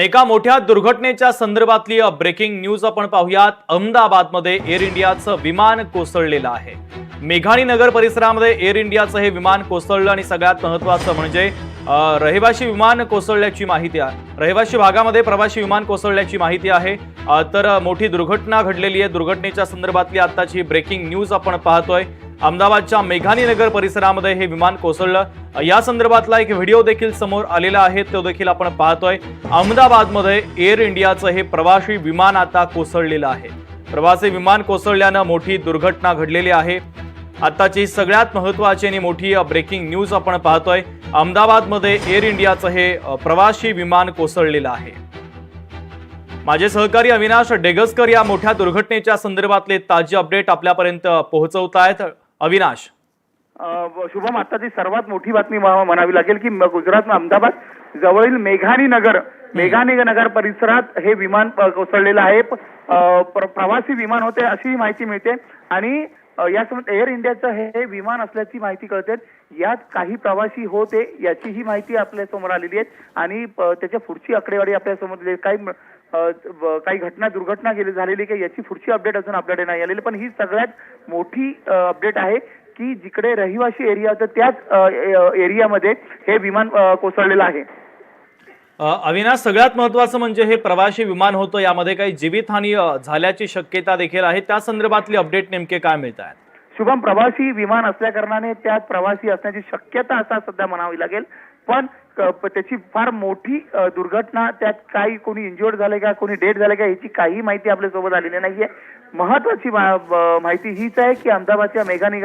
एका मोठ्या दुर्घटनेच्या संदर्भातली ब्रेकिंग न्यूज आपण पाहूयात। अहमदाबादमध्ये एअर इंडियाचं विमान कोसळलेलं आहे। मेघाणी नगर परिसरामध्ये एअर इंडियाचं हे विमान कोसळलं आणि सगळ्यात महत्त्वाचं म्हणजे रहिवासी विमान कोसळल्याची माहिती आहे। रहिवासी भागामध्ये प्रवासी विमान कोसळल्याची माहिती आहे। तर मोठी दुर्घटना घडलेली आहे। दुर्घटनेच्या संदर्भातली आताची ब्रेकिंग न्यूज आपण पाहतोय। अहमदाबादच्या मेघाणी नगर परिसरामध्ये हे विमान कोसळलं। या संदर्भातला एक व्हिडिओ देखील समोर आलेला आहे, तो देखील आपण पाहतोय। अहमदाबादमध्ये एअर इंडियाचं हे प्रवासी विमान आता कोसळलेलं आहे। प्रवासी विमान कोसळल्यानं मोठी दुर्घटना घडलेली आहे। आताची सगळ्यात महत्त्वाची आणि मोठी ब्रेकिंग न्यूज आपण पाहतोय। अहमदाबादमध्ये एअर इंडियाचं हे प्रवासी विमान कोसळलेलं आहे। माझे सहकारी अविनाश डेगसकर या मोठ्या दुर्घटनेच्या संदर्भातले ताजे अपडेट आपल्यापर्यंत पोहोचवतायत। अविनाश, शुभम, आताची सर्वात मोठी बातमी म्हणावी लागेल की गुजरात अहमदाबाद जवळील मेघाणी नगर परिसरात हे विमान कोसळलेलं आहे। प्रवासी विमान होते अशी माहिती मिळते आणि यासोबत एअर इंडियाचं हे विमान असल्याची माहिती कळते। यात काही प्रवासी होते याचीही माहिती आपल्या समोर आलेली आहे आणि त्याच्या पुढची आकडेवारी आपल्या समोर काही दुर्घटना झालेली की याची पुढची अपडेट अजून आपल्याकडे नाही आलेली, पण ही सगळ्यात मोठी अपडेट आहे की जिकडे रहिवासी एरिया होता त्याच एरियामध्ये हे विमान कोसळलेलं आहे। अविनाश, सगळ्यात महत्त्वाचं म्हणजे हे प्रवासी विमान होतं, यामध्ये काही जीवितहानी झाल्याची शक्यता देखील आहे। त्या संदर्भातली अपडेट नेमके काय मिळत आहेत? शुभम, प्रवासी विमान असल्या कारणाने त्यात प्रवासी असण्याची शक्यता असा सध्या म्हणावी लागेल, पण त्याची फार मोठी दुर्घटना, त्यात काही कोणी इंज्युअर्ड झाले का, कोणी डेड झाले का याची काही माहिती आपल्या सोबत आलेली नाहीये। महत्वाची माहिती हीच आहे की अहमदाबादच्या मेघाणी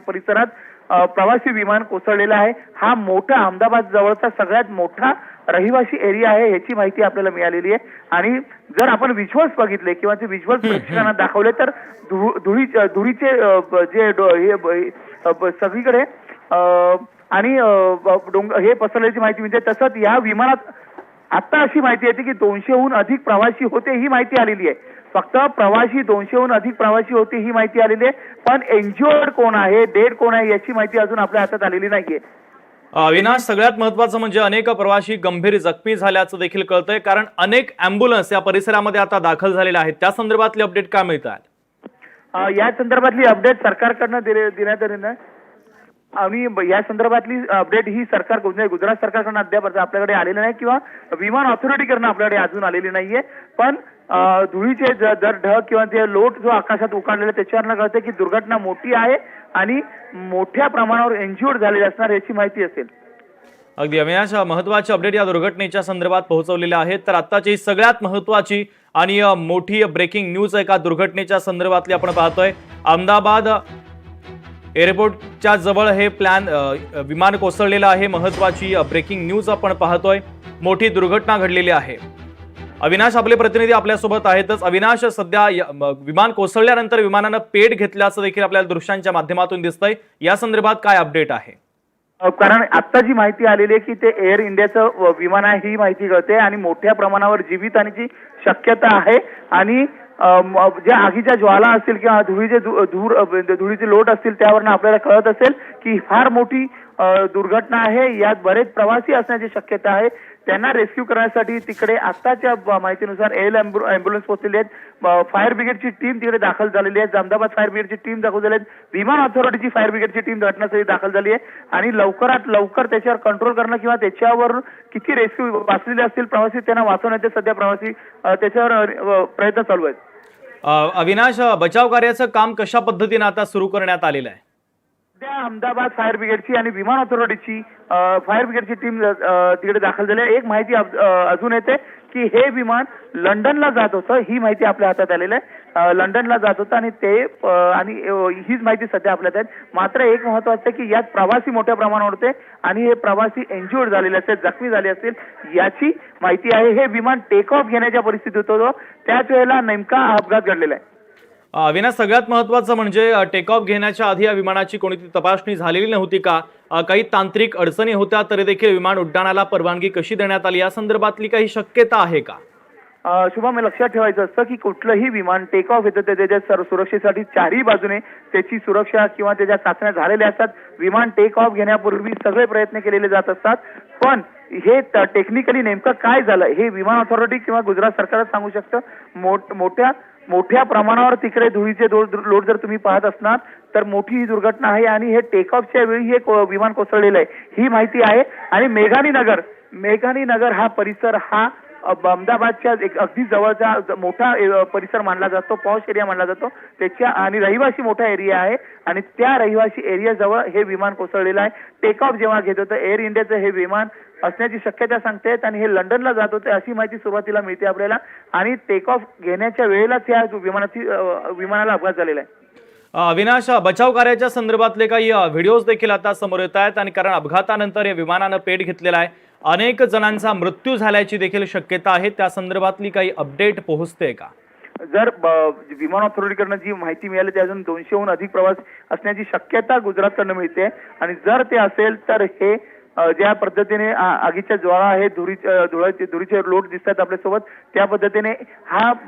परिसरात प्रवासी विमान कोसळलेलं आहे। हा मोठा अहमदाबाद जवळचा सगळ्यात मोठा रहिवासी एरिया आहे याची माहिती आपल्याला मिळालेली आहे। आणि जर आपण विज्युअल्स बघितले किंवा ते विज्युअल्स प्रेक्षकांना दाखवले तर धुळीचे जे सगळीकडे आणि हे पसरल्याची माहिती मिळते। तसंच या विमानात आता अशी माहिती येते की 200हून अधिक प्रवासी होते ही माहिती आलेली आहे। फक्त प्रवासी 200हून अधिक प्रवासी होते ही माहिती आलेली आहे, पण इंज्युअर्ड कोण आहे, डेड कोण आहे याची माहिती अजून आपल्या हातात आलेली नाहीये। अविनाश, सगळ्यात महत्त्वाचं म्हणजे अनेक प्रवासी गंभीर जखमी झाल्याचं देखील कळतंय, कारण अनेक अँब्युलन्स या परिसरामध्ये आता दाखल झालेल्या आहेत। त्या संदर्भातली अपडेट काय मिळतात? या संदर्भातली अपडेट सरकारकडनं देण्यात आलेली आहे आणि या संदर्भातली अपडेट ही गुजरात सरकारकडनं अद्याप आपल्याकडे आलेली नाही किंवा विमान ऑथॉरिटीकडनं आपल्याकडे अजून आलेली नाहीये। पण धुळीचे जर ढग किंवा ते लोट जो आकाशात उकाडलेला त्याच्यावरनं कळते की दुर्घटना मोठी आहे आणि मोठ्या प्रमाणावर इंज्युअर्ड झालेले असणार याची माहिती असेल। अगदी अविनाश, महत्त्वाचे अपडेट या दुर्घटनेच्या संदर्भात पोहोचवलेले आहेत। तर आताची सगळ्यात महत्त्वाची आणि मोठी ब्रेकिंग न्यूज एका दुर्घटनेच्या संदर्भातली आपण पाहतोय। अहमदाबाद एअरपोर्टच्या जवळ हे विमान कोसळलेलं आहे। महत्त्वाची ब्रेकिंग न्यूज आपण पाहतोय। मोठी दुर्घटना घडलेली आहे। अविनाश, आपले प्रतिनिधी आपल्यासोबत आहेतच। अविनाश, सध्या विमान कोसळल्यानंतर विमानानं पेट घेतल्याचं देखील आपल्याला दृश्यांच्या माध्यमातून दिसतंय। या संदर्भात काय अपडेट आहे? कारण आता जी माहिती आलेली आहे की ते एअर इंडियाचं विमान आहे ही माहिती कळते आणि मोठ्या प्रमाणावर जीवितहानीची शक्यता आहे आणि ज्या आगीच्या ज्वाला असतील किंवा धुळीचे लोट असतील त्यावरनं आपल्याला कळत असेल की फार मोठी दुर्घटना आहे। यात बरेच प्रवासी असण्याची शक्यता आहे। त्यांना रेस्क्यू करण्यासाठी तिकडे आताच्या माहितीनुसार एअर अँब्युलन्स पोहोचलेली आहेत। फायर ब्रिगेडची टीम तिकडे दाखल झालेली आहे। अहमदाबाद फायर ब्रिगेडची टीम दाखल झाली आहे। विमान ऑथॉरिटीची फायर ब्रिगेडची टीम घटनास्थळी दाखल झाली आहे आणि लवकरात लवकर त्याच्यावर कंट्रोल करणं किंवा त्याच्यावर किती रेस्क्यू वाचलेले असतील प्रवासी त्यांना वाचवण्याचे सध्या प्रवासी त्याच्यावर प्रयत्न चालू आहेत। अविनाश, बचाव कार्याचं काम कशा पद्धतीने आता सुरू करण्यात आलेलं आहे? सध्या अहमदाबाद फायर ब्रिगेडची आणि विमान ऑथॉरिटीची फायर ब्रिगेडची टीम तिकडे दाखल झाली आहे। एक माहिती अजून येते की हे विमान लंडनला जात होतं ही माहिती आपल्या हातात आलेली आहे। लंडनला जात होतं आणि हीच माहिती सध्या आपल्यात आहे। मात्र एक महत्वाचं आहे की यात प्रवासी मोठ्या प्रमाणावर होते आणि हे प्रवासी इंज्युअर्ड झालेले असतील, जखमी झाले असतील याची माहिती आहे। हे विमान टेक ऑफ घेण्याच्या परिस्थितीत होतं, त्याच वेळेला नेमका अपघात घडलेला आहे। अविनाश, सगळ्यात महत्त्वाचं म्हणजे टेक ऑफ घेण्याच्या आधी या विमानाची कोणती तपासणी झालेली नव्हती का? काही तांत्रिक अडचणी होत्या तरी देखील विमान उड्डाणाला परवानगी कशी देण्यात आली या संदर्भातली काही शक्यता आहे का? शुभम, लक्षात ठेवायचं असतं की कुठलंही विमान टेक ऑफ येतं तर त्याच्या सुरक्षेसाठी चारही बाजूने त्याची सुरक्षा किंवा त्याच्या चाचण्या झालेल्या असतात. विमान टेक ऑफ घेण्यापूर्वी सगळे प्रयत्न केलेले जात असतात. पण हे टेक्निकली नेमकं काय झालं हे विमान ऑथॉरिटी किंवा गुजरात सरकारच सांगू शकतं. मोठ्या प्रमाणावर तिकडे धुळीचे लोट जर तुम्ही पाहत असणार तर मोठी ही दुर्घटना आहे आणि हे टेक ऑफच्या वेळी हे विमान कोसळलेलं आहे ही माहिती आहे. आणि मेघानी नगर हा परिसर हा अहमदाबादच्या एक अगदी जवळचा मोठा परिसर मानला जातो, पॉश एरिया मानला जातो त्याच्या आणि रहिवासी मोठा एरिया आहे आणि त्या रहिवासी एरिया जवळ हे विमान कोसळलेलं आहे. टेक ऑफ जेव्हा घेत होतं एअर इंडियाचं हे विमान असण्याची शक्यता सांगतायत आणि हे लंडनला जात होते अशी माहिती सुरुवातीला मिळते आपल्याला. आणि टेक ऑफ घेण्याच्या वेळेलाच या विमानाला अपघात झालेला आहे. अविनाश, बचाव कार्याच्या संदर्भातले काही व्हिडिओज देखील आता समोर येत आहेत आणि कारण अपघातानंतर या विमानानं पेट घेतलेला आहे, अनेक जणांचा मृत्यू झाल्याची देखील शक्यता आहे. त्या संदर्भातली काही अपडेट पोहोचते का? जर विमान ऑथॉरिटीकडनं जी माहिती मिळाली ते अजून 200हून अधिक प्रवास असण्याची शक्यता गुजरातकडनं मिळते आणि जर ते असेल तर हे ज्या पद्धतीने आगीच्या ज्वाळा आहे धुरीचे लोट दिसतात आपल्यासोबत त्या पद्धतीने हा